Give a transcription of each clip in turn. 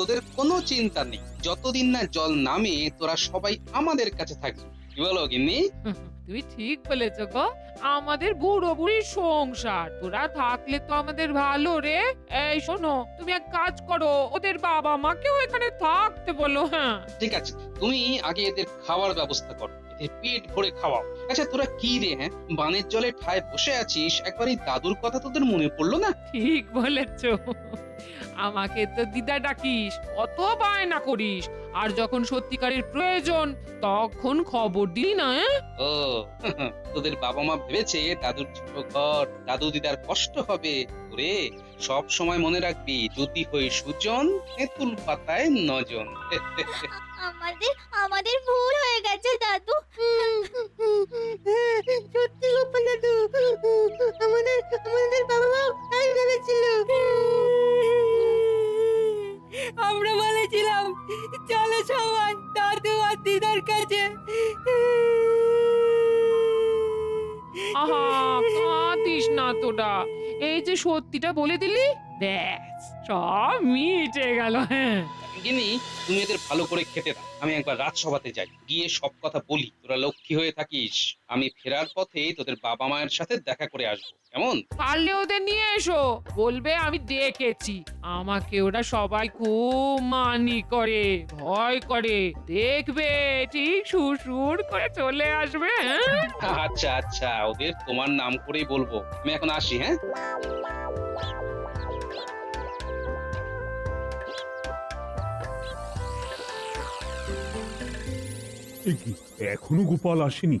তোদের কোনো চিন্তা নেই, যতদিন না জল নামে তোরা সবাই আমাদের কাছে থাকবি। কি বলো গিন্নি? তুমি ঠিক বলেছ গো। আমাদের বুড়ো বুড়ির সংসার, তোরা থাকলে তো আমাদের ভালো রে। এই শোনো, তুমি এক কাজ করো, ওদের বাবা মাকেও এখানে থাকতে বলো। হ্যাঁ, ঠিক আছে, তুমি আগে এদের খাওয়ার ব্যবস্থা করো, এদের পেট ভরে খাওয়াও। আচ্ছা তোরা কি রে, হ্যাঁ বানের জলে ঠায় বসে আছিস, একবার এই দাদুর কথা তোদের মনে পড়লো না? ঠিক বলেছ। আমাকে তো দিদা ডাকিস, কত বায়না করিস, আর যখন সত্যিকারের প্রয়োজন তখন খবর দিই না। ও তোদের বাবা মা ভেবেছে দাদুর ছোট ঘর, দাদু দিদার কষ্ট হবে। ওরে সব সময় মনে রাখবি, যদি হই সুজন, তেঁতুল পাতায় নজন। আমাদের আমাদের ভুল হয়ে গেছে দাদু। সত্যি গোপাল দাদু, আমাদের আমাদের বাবা মাও তাই ভেবেছিল। আমরা বলেছিলাম চলো সবাই দাদু আর দিদার কাছে। আহা, কাঁদিস না তোরা, এই যে সত্যিটা বলে দিলি, ব্যাস সব মিটে গেল। হ্যাঁ, গিনি, তুমি এদের ভালো করে খেতে দাও, আমি একবার রাজসভাতে যাই, গিয়ে সব কথা বলি। তোরা লক্ষ্মী হয়ে থাকিস, আমি ফেরার পথে তোদের বাবা মায়ের সাথে দেখা করে আসবো, কেমন? পারলে ওদের নিয়ে এসো, বলবে আমি দেখেছি। আমাকে ওরা সবাই খুব মানি করে, ভয় করে, দেখবে ঠিক সুর করে চলে আসবে। হ্যাঁ, আচ্ছা আচ্ছা, ওদের তোমার নাম করেই বলবো। আমি এখন আসি, হ্যাঁ। এ কি, এখনো গোপাল আসেনি?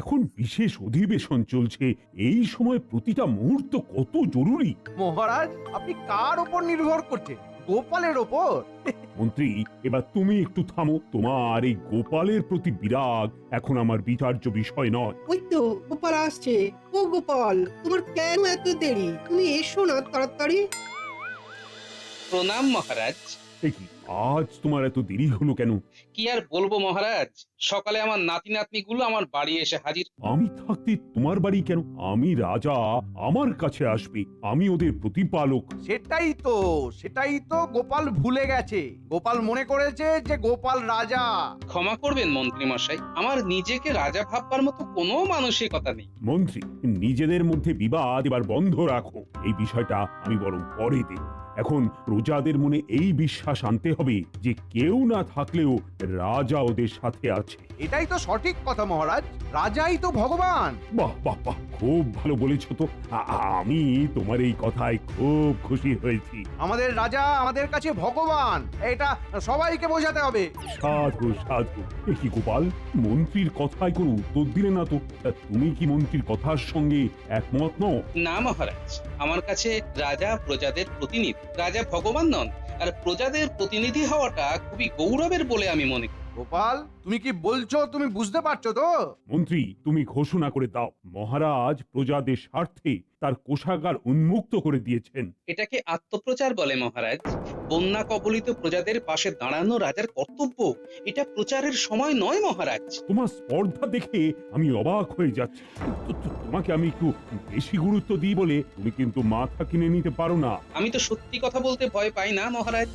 এখন বিশেষ অধিবেশন চলছে, এই সময় প্রতিটা মুহূর্ত কত জরুরি। মহারাজ, আপনি কার উপর নির্ভর করছেন? গোপালের ওপর? মন্ত্রী, এবার তুমি একটু থামো। তোমার এই গোপালের প্রতি বিরাগ এখন আমার বিচার্য বিষয় নয়। ওই তো গোপাল আসছে। ও গোপাল, তোমার কেন এত দেরি? তুমি এসো না তাড়াতাড়ি। প্রণাম মহারাজ। এ কি, আজ তোমার এত দেরি হলো কেন? কি আর বলবো মহারাজ, সকালে আমার নাতি নাতনি গুলো আমার বাড়ি এসে হাজির। আমি থাকতে তোমার বাড়ি কেন? আমি রাজা, আমার কাছে আসবে, আমি ওদের প্রতিপালক। সেটাই তো গোপাল ভুলে গেছে। গোপাল মনে করেছে যে গোপাল রাজা। ক্ষমা করবেন মন্ত্রী মশাই, আমার নিজেকে রাজা ভাববার মতো কোনো মানসিকতা নেই। মন্ত্রী, নিজেদের মধ্যে বিবাদ এবার বন্ধ রাখো। এই বিষয়টা আমি বরং পরে দেখব। এখন প্রজাদের মনে এই বিশ্বাস আনতে হবে যে কেউ না থাকলেও রাজা ওদের সাথে আছে। এটাই তো সঠিক কথা মহারাজ, রাজাই তো ভগবান। বাহ বাহ বাহ, খুব ভালো বলেছো তো। আমি তোমার এই কথায় খুব খুশি হয়েছি। আমাদের রাজা আমাদের কাছে ভগবান, এটা সবাইকে বোঝাতে হবে। সাধু সাধু। এ কি গোপাল, মন্ত্রীর কথায় কোনো উত্তর দিলে না তো? তা তুমি কি মন্ত্রীর কথার সঙ্গে একমত নও? না মহারাজ, আমার কাছে রাজা প্রজাদের প্রতিনিধি, রাজা ভগবান নন। আর প্রজাদের প্রতিনিধি হওয়াটা খুবই গৌরবের বলে আমি মনে করি। গোপাল, তুমি কি বলছো তুমি বুঝতে পারছো তো? মন্ত্রী, তুমি ঘোষণা করে দাও, মহারাজ প্রজাদের স্বার্থে তার কোষাগার উন্মুক্ত করে দিয়েছেন। এটাকে আত্মপ্রচার বলে মহারাজ। বন্যা কবলিত প্রজাদের পাশে দাঁড়ানো রাজার কর্তব্য, এটা প্রচারের সময় নয় মহারাজ। তোমার স্পর্ধা দেখে আমি অবাক হয়ে যাচ্ছি। তোমাকে আমি একটু বেশি গুরুত্ব দিই বলে তুমি কিন্তু মাথা কিনে নিতে পারো না। আমি তো সত্যি কথা বলতে ভয় পাই না মহারাজ,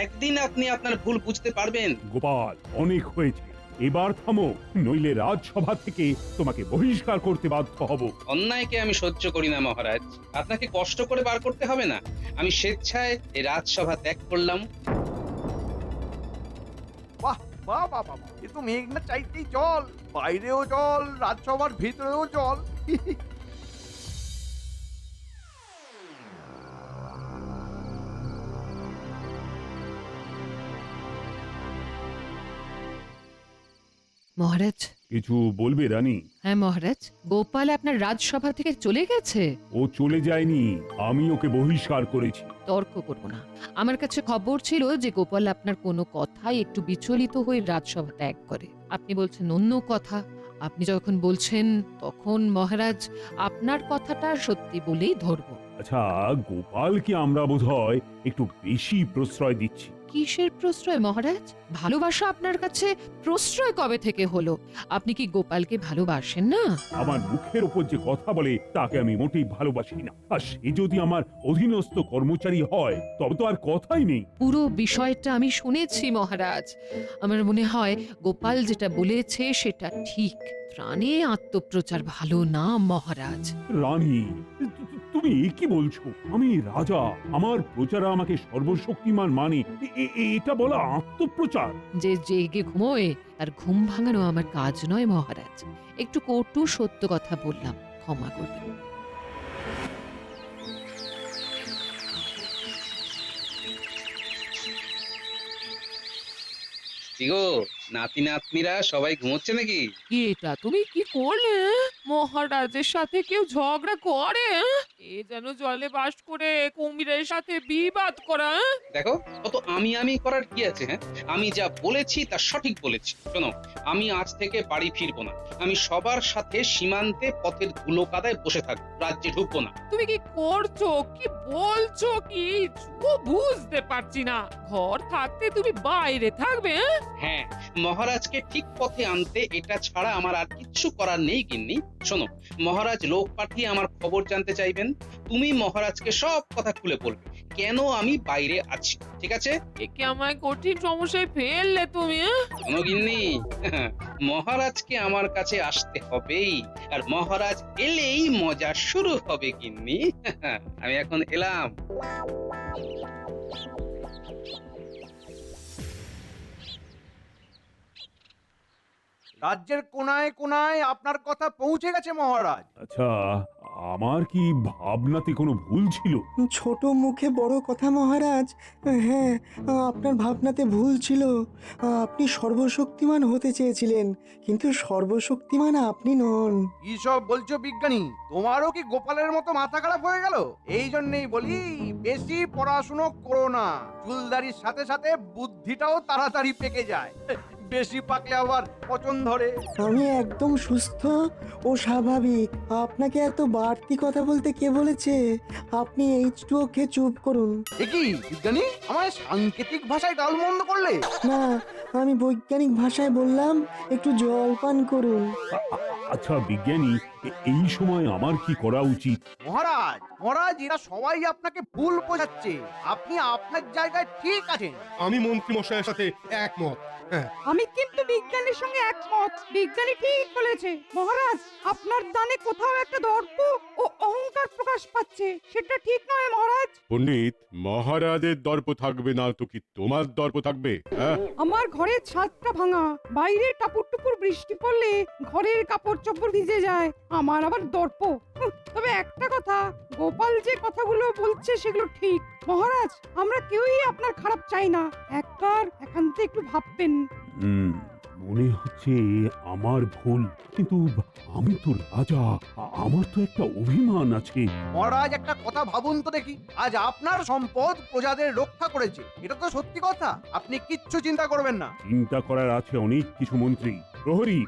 একদিন আপনি আপনার ভুল বুঝতে পারবেন। গোপাল, অনেক হয়েছে, এবার থামো, নইলে রাজসভা থেকে তোমাকে বহিষ্কার করতে বাধ্য হব। অন্যায়কে আমি সহ্য করি না মহারাজ, আপনাকে কষ্ট করে বার করতে হবে না। আমি স্বেচ্ছায় এই রাজসভা ত্যাগ করলাম। বাহ বাহ বাহ বাহ, এ তো মেঘনা চাইতেই জল, বাইরেও জল, রাজসভার ভিতরেও জল। মহারাজ। কিছু বলবে রানী? হ্যাঁ মহারাজ, গোপাল আপনার রাজসভা থেকে চলে গেছে। ও চলে যায়নি, আমি ওকে বহিষ্কার করেছি। তর্ক করব না, আমার কাছে খবর ছিল যে গোপাল আপনার কোনো কথাই একটু বিচলিত হয়ে রাজসভা ত্যাগ করে। আপনি বলছেন অন্য কথা। আপনি যখন বলছেন তখন মহারাজ আপনার কথাটা সত্যি বলেই ধরব। আচ্ছা, গোপালকে আমরা বোধহয় একটু বেশি প্রশ্রয় দিচ্ছি। কিসের প্রশ্রয় মহারাজ? ভালোবাসা আপনার কাছে প্রশ্রয় কবে থেকে হলো? আপনি কি গোপালকে ভালোবাসেন না? আমার মুখের উপর যে কথা বলে তাকে আমি মোটেই ভালোবাসি না। আর সে যদি আমার অধীনস্থ কর্মচারী হয় তবে তো আর কথাই নেই। পুরো বিষয়টা আমি শুনেছি মহারাজ। আমার মনে হয় গোপাল যেটা বলেছে সেটা ঠিক। প্রাণে আত্মপ্রচার ভালো না মহারাজ। রানী, তুমি কি বলছো? আমি রাজা, আমার প্রজারা আমাকে সর্বশক্তিমান মানে এটা বলা আত্মপ্রচার? যে জেগে ঘুমোয় তার ঘুম ভাঙানো আমার কাজ নয় মহারাজ। একটু কটু সত্য কথা বললাম, ক্ষমা করবেন। কি গো, নাতি নাতনিরা সবাই ঘুমোচ্ছে নাকি? এটা তুমি কি করলে? মহারাজের সাথে কেউ ঝগড়া করে? এ যেন জলে বাস করে কুমিরের সাথে বিবাদ করা। দেখো, কত আমি করার কি আছে? হ্যাঁ, আমি যা বলেছি তা সঠিক বলেছি। শোনো, আমি আজ থেকে বাড়ি ফিরবো না। আমি সবার সাথে সীমান্তে পথের ধুলো কাদায় বসে থাকবো, রাজ্যে ঢুকবো না। তুমি কি করছো, কি বলছো, কি বুঝতে পারছি না। ঘর থাকতে তুমি বাইরে থাকবে? হ্যাঁ, মহারাজকে ঠিক পথে আনতে এটা ছাড়া আমার আর কিচ্ছু করার নেই গিন্নি। শোনো, মহারাজ লোক পাঠিয়ে আমার খবর জানতে চাইবেন। তুমি মহারাজকে সব কথা খুলে বলবে কেন আমি বাইরে আছি, ঠিক আছে? একে আমায় কঠিন সমস্যায় ফেললে তুমি। শোনো গিন্নি, মহারাজকে আমার কাছে আসতে হবেই, আর মহারাজ এলেই মজা শুরু হবে গিন্নি। আমি এখন এলাম। রাজ্যের কোনায় কোনায় আপনার কথা পৌঁছে গেছে মহারাজ। আচ্ছা, আমার কি ভাবনাতে কোনো ভুল ছিল? ছোট মুখে বড় কথা মহারাজ। হ্যাঁ, আপনার ভাবনাতে ভুল ছিল। আপনি সর্বশক্তিমান হতে চেয়েছিলেন, কিন্তু সর্বশক্তিমান আপনি নন। কি সব বলছো বিজ্ঞানী? তোমারও কি গোপালের মতো মাথা খারাপ হয়ে গেল? এই জন্যই বলি বেশি পড়াশুনো করো না। চুলদারির সাথে সাথে বুদ্ধিটাও তাড়াতাড়ি পেকে যায়। বেশি পাকলে আবার পচন ধরে। আমি একদম সুস্থ ও স্বাভাবিক। আপনাকে এত বাড়তি কথা বলতে কে বলেছে? আপনি H2O খেয়ে চুপ করুন। এ কি বিজ্ঞানী, আমায় সাংকেতিক ভাষায় গালমন্দ করলে? না, আমি বৈজ্ঞানিক ভাষায় বললাম একটু জল পান করুন। আচ্ছা বিজ্ঞানী, এই সময় আমার কি করা উচিত? মহারাজ মহারাজ, এরা সবাই আপনাকে ভুল বোঝাচ্ছে। আপনি আপনার জায়গায় ঠিক আছেন। আমি মন্ত্রী মশাইয়ের সাথে একমত। আমি কিন্তু বিজ্ঞানীর সঙ্গে একমত। বিজ্ঞানী ঠিক বলেছে। মহারাজ, আপনার দানে কোথাও একটা দর্প ও অহংকার প্রকাশ পাচ্ছে। সেটা ঠিক নয় মহারাজ। পণ্ডিত, মহারাজের দর্প থাকবে না তো কি তোমার দর্প থাকবে? হ্যাঁ, আমার ঘরের ছাদটা ভাঙা, বাইরে টাপুর টুপুর বৃষ্টি পড়লে ঘরের কাপড় চোপড় ভিজে যায়, আমার আবার দর্প। তবে একটা কথা, গোপাল যে কথাগুলো বলছে সেগুলো ঠিক। মহারাজ, আমরা কেউই আপনার খারাপ চাই না। একবার একান্তে একটু ভাববেন। মনে হচ্ছে আমার ভুল, কিন্তু আমি তো রাজা, আমার তো একটা অভিমান আছে। মহারাজ, একটা কথা ভাবুন তো দেখি। আজ আপনার সম্পদ প্রজাদের রক্ষা করেছে, এটা তো সত্যি কথা। আপনি কিচ্ছু চিন্তা করবেন না। চিন্তা করার আছে অনেক কিছু মন্ত্রী। প্রহরী,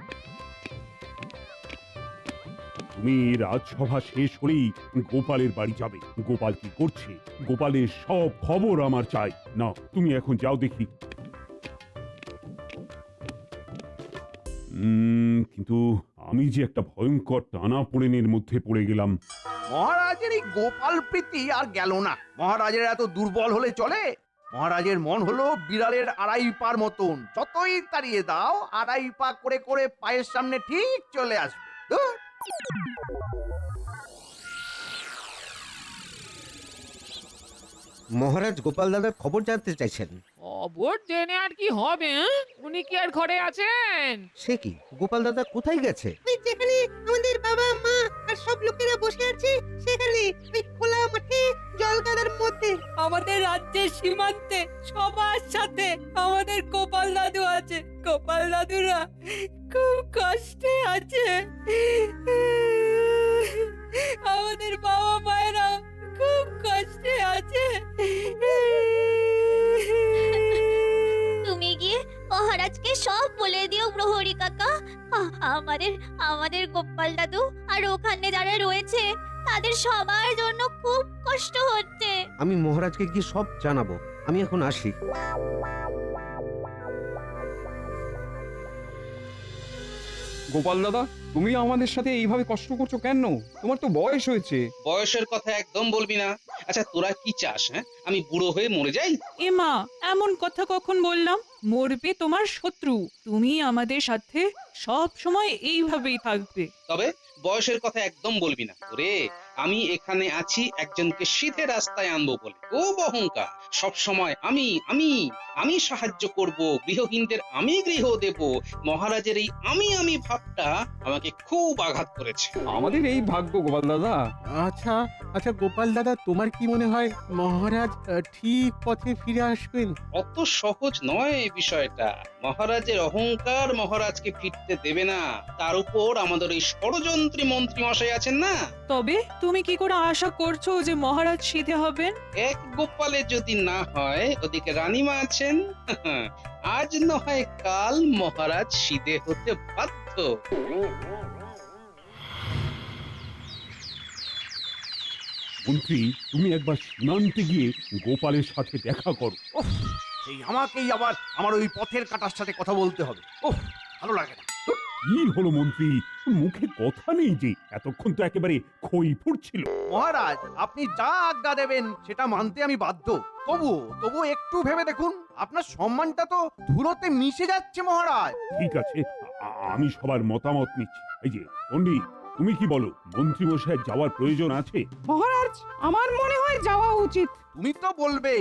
তুমি রাজসভা শেষ হলেই গোপালের বাড়ি যাবে। গোপাল কি করছে, গোপালের সব খবর আমার চাই। না, তুমি এখন যাও দেখি। কিন্তু আমি যে একটা ভয়ঙ্কর টানাপোড়েনের মধ্যে পড়ে গেলাম। মহারাজের এই গোপাল প্রীতি আর গেল না। মহারাজের এত দুর্বল হলে চলে? মহারাজের মন হলো বিড়ালের আড়াই পার মতন। যতই তাড়িয়ে দাও, আড়াই পা করে করে পায়ের সামনে ঠিক চলে আসবে। ধুর। মহারাজ গোপাল দাদার খবর জানতে চাইছেন। খবর জেনে আর কি হবে? উনি কি আর ঘরে আছেন? সে কি, গোপাল দাদা কোথায় গেছে? ওই যেখানে আমাদের বাবা মা আর সব লোকেরা বসে আছে সেখানে, ওই খোলা মাঠে জল কাদার মধ্যে। আমাদের রাজ্যের সীমান্তে সবার সাথে আমাদের গোপাল দাদু আছে। গোপাল দাদুরা খুব কষ্টে আছে। আমাদের বাবা মায়েরা খুব কষ্টে আছে। তুমি গিয়ে মহারাজকে সব বলে দিও প্রহরী কাকা। আমাদের আমাদের গোপাল দাদু আর ওখানে যারা রয়েছে তাদের সবার জন্য খুব কষ্ট হচ্ছে। আমি মহারাজকে গিয়ে সব জানাবো। আমি এখন আসি। গোপাল দাদা, তুমি আমাদের সাথে এইভাবে কষ্ট করছো কেন? তোমার তো বয়স হয়েছে। বয়সের কথা একদম বলবি না। আচ্ছা তোরা কি চাস? হ্যাঁ, আমি বুড়ো হয়ে মরে যাই? এমা, এমন কথা কখন বললাম? মরবে তোমার শত্রু, তুমি আমাদের সাথে সব সময় এইভাবেই থাকবে। তবে বয়সের কথা একদম বলবি না। ওরে, আমি এখানে আছি একজনকে সিধে রাস্তায় আনবো বলে। খুব অহংকার, সব সময় আমি আমি আমি সাহায্য করব, গৃহহীনদের আমি গৃহ দেব। মহারাজের এই আমি আমি ভাবটা আমাকে খুব আঘাত করেছে। আমাদের এই ভাগ্য গোপাল দাদা। আচ্ছা আচ্ছা গোপাল দাদা, তোমার কি মনে হয় মহারাজ ঠিক পথে ফিরে আসবেন? অত সহজ নয় এই বিষয়টা। মহারাজের অহংকার মহারাজকে ফিরতে দেবে না। তার উপর আমাদের এই ষড়যন্ত্রী মন্ত্রী মশাই আছেন না। তবে তুমি কি করে আশা করছো যে মহারাজ সিধে হবেন? এক গোপালে যদি না হয়, ওদিকে রানীমা আছেন। আজ নয় কাল মহারাজ সিধে হতে বাধ্য। মন্ত্রী, তুমি একবার সীমান্তে গিয়ে গোপালের সাথে দেখা করো। সেই আমাকেই আবার আমার ওই পথের কাটার সাথে কথা বলতে হবে। ওহ, ভালো লাগে না। কি হলো মন্ত্রী, মুখে কথা নেই যে? এতক্ষণ তো একেবারে খই ফুটছিল। মহারাজ, আপনি যা আজ্ঞা দেবেন সেটা মানতে আমি বাধ্য। তবু একটু ভেবে দেখুন, আপনার সম্মানটা তো ধুলোতে মিশে যাচ্ছে মহারাজ। ঠিক আছে, আমি সবার মতামত নিচ্ছি। এই যে পণ্ডিত, তুমি কি বলো? মন্ত্রী মশাই যাওয়ার প্রয়োজন আছে? মহারাজ, আমার মনে হয় যাওয়া উচিত। তুমি তো বলবে,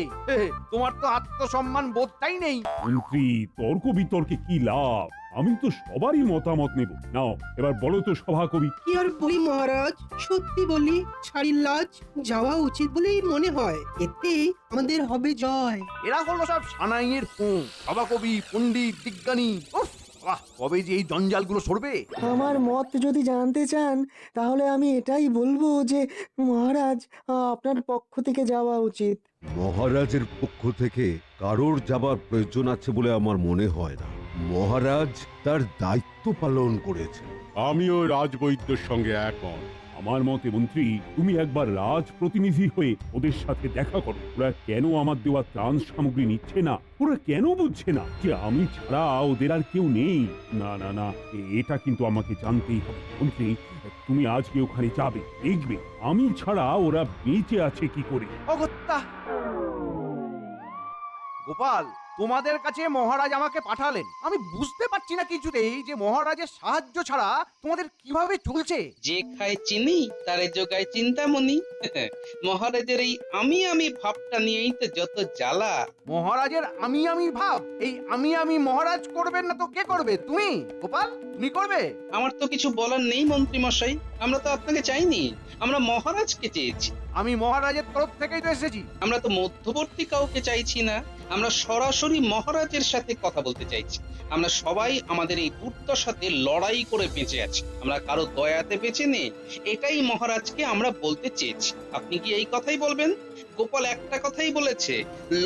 তোমার তো আত্মসম্মান বোধটাই নেই। মন্ত্রী, তর্ক বিতর্কে কি লাভ? আমি তো সবারই মতামত নেব। নাও এবার বলো তো সভাকবি। কি আর বলি মহারাজ, সত্যি বলি, ছাড়ির লাজ যাওয়া উচিত বলেই মনে হয়। এতে আমাদের হবে জয়। এরা হলো সব সানাইয়ের ফোন, সভাকবি, পণ্ডিত, বিজ্ঞানী। উফ, বাহ, কবে যে এই জঞ্জালগুলো সরবে। আমার মত যদি জানতে চান তাহলে আমি এটাই বলবো যে মহারাজ, আপনার পক্ষ থেকে যাওয়া উচিত। মহারাজের পক্ষ থেকে কারোর যাবার প্রয়োজন আছে বলে আমার মনে হয় না। মহারাজ তার দায়িত্ব পালন করেছেন। আমিও রাজবৈদ্যর সঙ্গে একমত। আমার মতে মন্ত্রী, তুমি একবার রাজ প্রতিনিধি হয়ে ওদের সাথে দেখা করো। ওরা কেন আমার দেওয়া ত্রাণ সামগ্রী নিচ্ছে না? ওরা কেন বুঝছে না যে আমি ছাড়া ওদের আর কেউ নেই? না না না, এটা কিন্তু আমাকে জানতেই হবে। মন্ত্রী, তুমি আজকে ওখানে যাবে, দেখবে আমি ছাড়া ওরা বেঁচে আছে কি করে। অগত্যা গোপাল, তোমাদের কাছে মহারাজ আমাকে পাঠালেন। আমি বুঝতে পারছি না কিছুতেই যে মহারাজের সাহায্য ছাড়া তোমাদের কিভাবে চলছে। যে খায় চিনি তারে যোগায় চিন্তামণি। মহারাজের এই আমি আমি ভাবটা নিয়েই তো যত জ্বালা। মহারাজের আমি আমি ভাব, এই আমি মহারাজ করবেন না তো কে করবে? তুমি গোপাল, তুমি করবে? আমার তো কিছু বলার নেই মন্ত্রী মশাই। আমরা তো আপনাকে চাইনি, আমরা মহারাজকে চেয়েছি। আমি মহারাজের তরফ থেকেই তো এসেছি। আমরা তো মধ্যবর্তী কাউকে চাইছি না, আমরা সরাসরি মহারাজের সাথে কথা বলতে চাইছি। আমরা সবাই আমাদের এই দুর্দশাতে লড়াই করে বেঁচে আছি, আমরা কারো দয়াতে বেঁচে নেই। এটাই মহারাজকে আমরা বলতে চেয়েছি। আপনি কি এই কথাই বলবেন? গোপাল একটা কথাই বলেছে,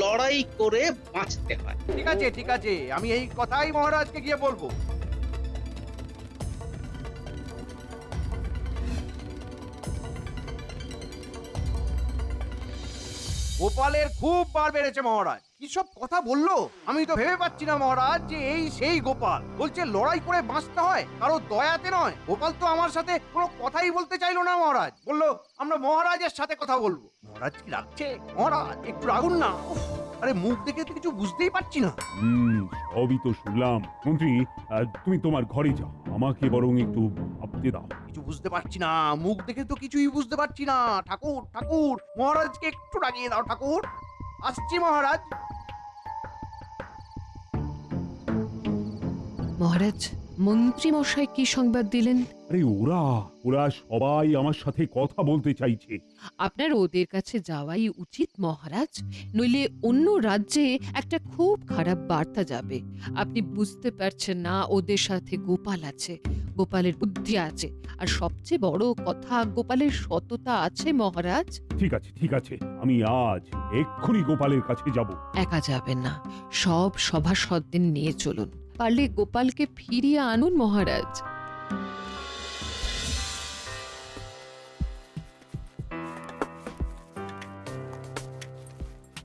লড়াই করে বাঁচতে হয়। ঠিক আছে, আমি এই কথাই মহারাজকে গিয়ে বলবো। গোপালের খুব বার বেড়েছে মহারাজ। কি সব কথা বললো, আমি তো ভেবে পাচ্ছি না মহারাজ যে এই সেই গোপাল। বলছে লড়াই করে বাঁচতে হয়, কারো দয়াতে নয়। গোপাল তো আমার সাথে কোনো কথাই বলতে চাইলো না মহারাজ। বললো আমরা মহারাজের সাথে কথা বলবো। মহারাজ কি রাখছে? মহারাজ একটু রাগুন না। উফ, আরে মুখ দেখে তো কিছু বুঝতেই পারছি না। সবই তো শুনলাম। মন্ত্রী, তুমি তোমার ঘরে যাও, আমাকে বরং একটু ভাবতে দাও। কিছু বুঝতে পারছি না, মুখ দেখে তো কিছুই বুঝতে পারছি না। ঠাকুর ঠাকুর, মহারাজকে একটু ডাকিয়ে দাও ঠাকুর। আসছি মহারাজ। মহারাজ, মন্ত্রী মশাই কি সংবাদ দিলেন? আরে ওরা সবাই আমার সাথে কথা বলতে চাইছে। আপনার ওদের কাছে যাওয়াই উচিত মহারাজ, নইলে অন্য রাজ্যে একটা খুব খারাপ বার্তা যাবে। আপনি বুঝতে পারছেন না, ওদের সাথে গোপাল আছে, গোপালের বুদ্ধি আছে, আর সবচেয়ে বড় কথা গোপালের সততা আছে মহারাজ। ঠিক আছে, আমি আজ এক্ষুনি গোপালের কাছে যাব। একা যাবেন না, সব সভাসদদের নিয়ে চলুন। পারলে গোপালকে ফিরিয়ে আনুন মহারাজ।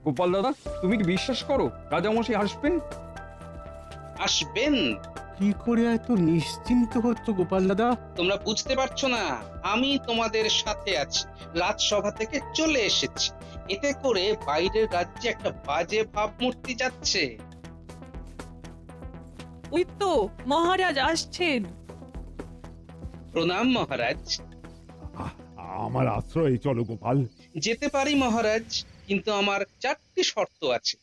গোপাল দাদা, তুমি কি বিশ্বাস করো রাজামশাই আসবেন? আসবেন? কি করে এত নিশ্চিন্ত হচ্ছ গোপাল দাদা? তোমরা বুঝতে পারছো না, আমি তোমাদের সাথে আছি, রাজসভা থেকে চলে এসেছি। এতে করে বাইরের রাজ্যে একটা বাজে ভাবমূর্তি যাচ্ছে। ওই তো মহারাজ আসছেন। প্রণাম মহারাজ। আমার আশ্রয়ে চলো গোপাল। যেতে পারি মহারাজ, কিন্তু আমার 4টি শর্ত আছে।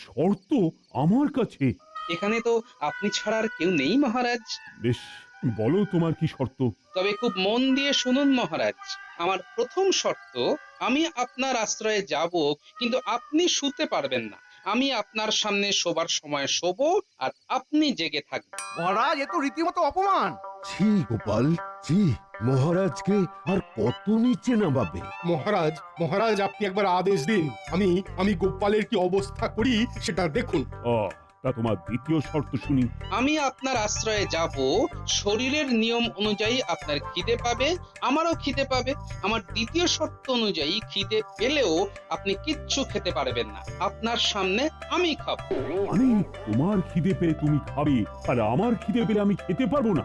শর্ত আমার কাছে? এখানে তো আপনি ছাড়া আর কেউ নেই মহারাজ। বেশ, বলো তোমার কি শর্ত? তবে খুব মন দিয়ে শুনুন মহারাজ। আমার প্রথম শর্ত, আমি আপনার আশ্রয়ে যাব, কিন্তু আপনি শুতে পারবেন না। আমি আপনার সামনে শোবার সময় শোবো, আর আপনি জেগে থাকবেন। মহারাজ, এ তো রীতিমতো অপমান। ছি গোপাল, ছি। মহারাজকে আর কত নিচে নামাবে? মহারাজ, মহারাজ আপনি একবার আদেশ দিন, আমি গোপালের কি অবস্থা করি সেটা দেখুন। তা তোমার দ্বিতীয় শর্ত শুনি। আমি আপনার আশ্রয়ে যাব, শরীরের নিয়ম অনুযায়ী আপনার খিদে পাবে, আমারও খিদে পাবে। আমার দ্বিতীয় শর্ত অনুযায়ী খিদে পেলেও আপনি কিচ্ছু খেতে পারবেন না, আপনার সামনে আমি খাবো। মানে তোমার খিদে পেলে তুমি খাবে, আর আমার খিদে পেলে আমি খেতে পারবো না?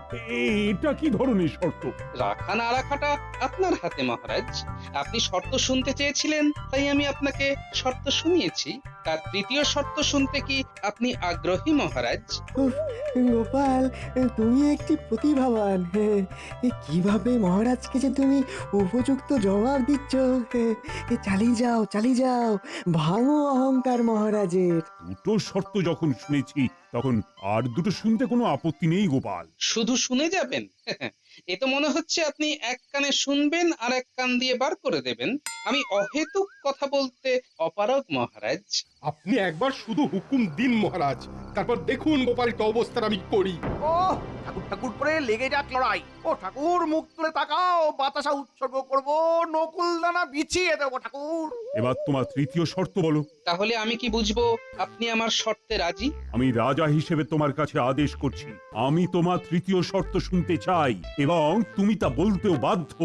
এটা কি ধরনের শর্ত? রাখা না রাখাটা আপনার হাতে মহারাজ। আপনি শর্ত শুনতে চেয়েছিলেন, তাই আমি আপনাকে শর্ত শুনিয়েছি। তার তৃতীয় শর্ত শুনতে কি আপনি আগ্রহী মহারাজ? উফ, গোপাল, তুমি একটি প্রতিভাবান। কিভাবে মহারাজকে যে তুমি উপযুক্ত জবাব দিচ্ছ। চালিয়ে যাও, চালিয়ে যাও, ভাঙো অহংকার মহারাজের। দুটো শর্ত যখন শুনেছি, তখন আর দুটো শুনতে কোনো আপত্তি নেই গোপাল। শুধু শুনে যাবেন? এ তো মনে হচ্ছে আপনি এক কানে শুনবেন আর এক কান দিয়ে বার করে দেবেন। আমি অহেতুক কথা বলতে অপারগ মহারাজ। আপনি একবার শুধু হুকুম দিন মহারাজ, তারপর দেখুন গোপাল কি অবস্থার আমি করি। ও ঠাকুর ঠাকুর করে লেগে যাক লড়াই। ও ঠাকুর, মুখ তুলে তাকাও, বাতাসা উৎসর্গ করব, নকুল দানা বিছিয়ে দেবো ঠাকুর। এবার তোমার তৃতীয় শর্ত বলো। তাহলে আমি কি বুঝবো আপনি আমার শর্তে রাজি? আমি রাজা হিসেবে তোমার কাছে আদেশ করছি, আমি তোমার তৃতীয় শর্ত শুনতে চাই, এবং তুমি তা বলতেও বাধ্য।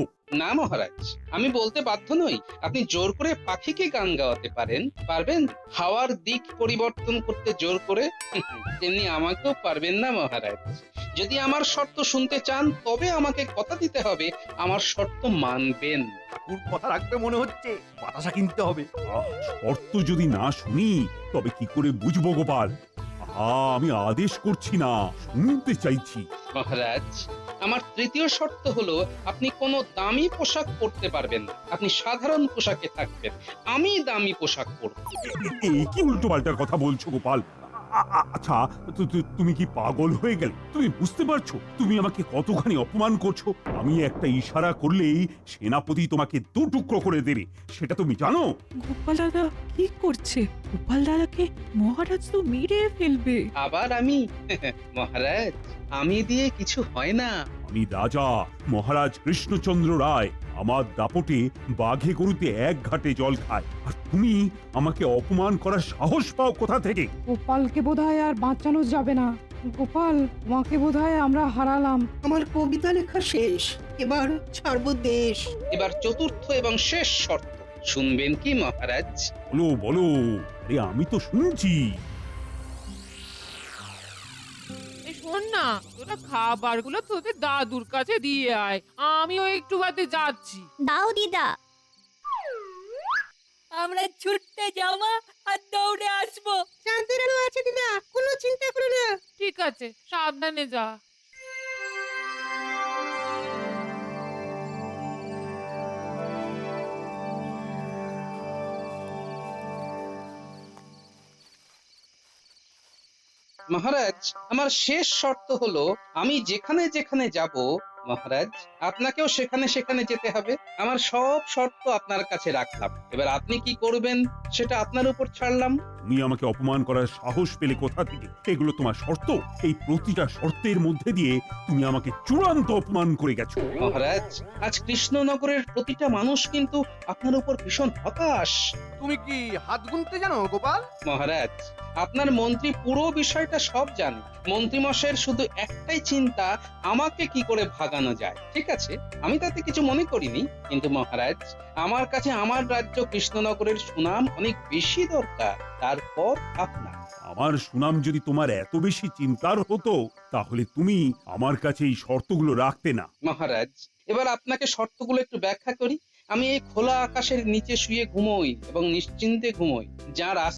না মহারাজ, আমি বলতে বাধ্য নই। আপনি জোর করে পাখিকে গান গাওয়াতে পারবেন? হাওয়ার দিক পরিবর্তন করতে জোর করে? তেমনি আমাকেও পারবেন না মহারাজ। যদি আমার শর্ত শুনতে চান, তবে আমাকে কথা দিতে হবে আমার শর্ত মানবেন। ঠাকুর কথা রাখবে মনে হচ্ছে, বাতাসা কিনতে হবে। শর্ত যদি না শুনি, তবে কি করে বুঝবো গোপাল? আমি আদেশ করছি না, শুনতে চাইছি। মহারাজ, আমার তৃতীয় শর্ত হলো আপনি কোনো দামি পোশাক পরতে পারবেন না, আপনি সাধারণ পোশাকে থাকবেন। আমি দামি পোশাক পরব। এই কি উল্টো পাল্টা কথা বলছো গোপাল? আচ্ছা, তুমি কি পাগল হয়ে গেলে? তুমি বুঝতে পারছো তুমি আমাকে কতখানি অপমান করছো? আমি একটা ইশারা করলেই সেনাপতি তোমাকে দু টুকরো করে দেবে, সেটা তুমি জানো? গোপাল দাদা কি করছে? গোপাল দাদাকে মহারাজ তো মেরে ফেলবে। আবার আমি? মহারাজ, আমি দিয়ে কিছু হয় না। আমি রাজা মহারাজ কৃষ্ণচন্দ্র রায়। আমার দাপটে বাঘে গরুতে এক ঘাটে জল খায়, আর তুমি আমাকে অপমান করার সাহস পাও কোথা থেকে? গোপালকে বোধহয় আর বাঁচানো যাবে না। গোপাল, তোমাকে বোধহয় আমরা হারালাম। আমার কবিতা লেখা শেষ, এবার ছাড়বো দেশ। এবার চতুর্থ এবং শেষ শর্ত শুনবেন কি মহারাজ? বলো বলো, আরে আমি তো শুনছি। শোন না, তোরা খাবারগুলো তোদের দাদুর কাছে দিয়ে আয়, আমিও একটু বাদে যাচ্ছি। দাও দিদা। আমরা ছুটতে যাওয়া আর দৌড়ে আসবো। শান্তির আলো আছে দিদা, কোনো চিন্তা করো না। ঠিক আছে, সাবধানে যা। মহারাজ, আমার শেষ শর্ত হলো আমি যেখানে যেখানে যাব মহারাজ, আপনাকেও সেখানে সেখানে যেতে হবে। আমার সব শর্ত আপনার কাছে রাখলাম, এবার আপনি কি করবেন সেটা আপনার উপর ছাড়লাম। তুমি আমাকে অপমান করার সাহস পেলে কোথা থেকে? এগুলো তোমার শর্ত? এই প্রতিটা শর্তের মধ্যে দিয়ে তুমি আমাকে চূড়ান্ত অপমান করে গেছো। মহারাজ, আজ কৃষ্ণনগরের প্রতিটা মানুষ কিন্তু আপনার উপর ভীষণ হতাশ। তুমি কি হাত গুনতে জানো গোপাল? মহারাজ, আপনার মন্ত্রী পুরো বিষয়টা সব জানে। মন্ত্রী মশাইয়ের শুধু একটাই চিন্তা, আমাকে কি করে ভাগানো যায়। ঠিক আছে, আমি তাতে কিছু মনে করিনি, কিন্তু মহারাজ, আমার কাছে আমার রাজ্য কৃষ্ণনগরের সুনাম অনেক বেশি দরকার, তারপর আপনার। আমার সুনাম যদি তোমার এত বেশি চিন্তার হতো তাহলে তুমি আমার কাছে এই শর্তগুলো রাখতে না। মহারাজ, এবার আপনাকে শর্তগুলো একটু ব্যাখ্যা করি। আমি এই খোলা আকাশের নিচে শুয়ে ঘুমোই এবং নিশ্চিন্তে ঘুমোই, যার